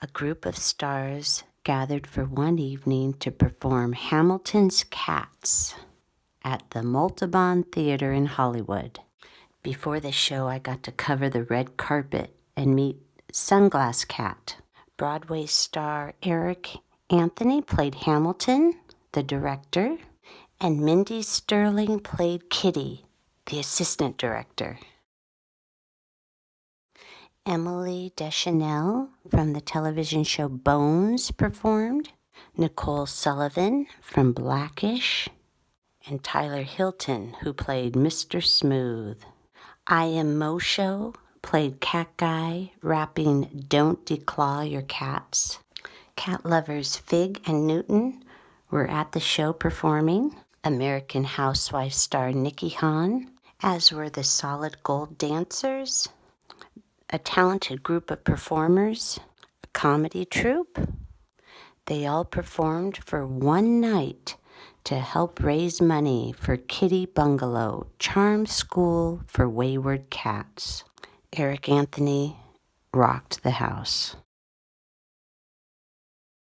A group of stars gathered for one evening to perform Hamilton's Cats at the Multibon Theater in Hollywood. Before the show, I got to cover the red carpet and meet Sunglass Cat. Broadway star Eric Anthony played Hamilton, the director, and Mindy Sterling played Kitty, the assistant director. Emily Deschanel from the television show Bones performed, Nicole Sullivan from Blackish, and Tyler Hilton, who played Mr. Smooth. I Am Mosho played Cat Guy, rapping Don't Declaw Your Cats. Cat lovers Fig and Newton were at the show performing. American Housewife star Nikki Hahn, as were the Solid Gold Dancers, a talented group of performers, a comedy troupe. They all performed for one night to help raise money for Kitty Bungalow, charm school for wayward cats. Eric Anthony rocked the house.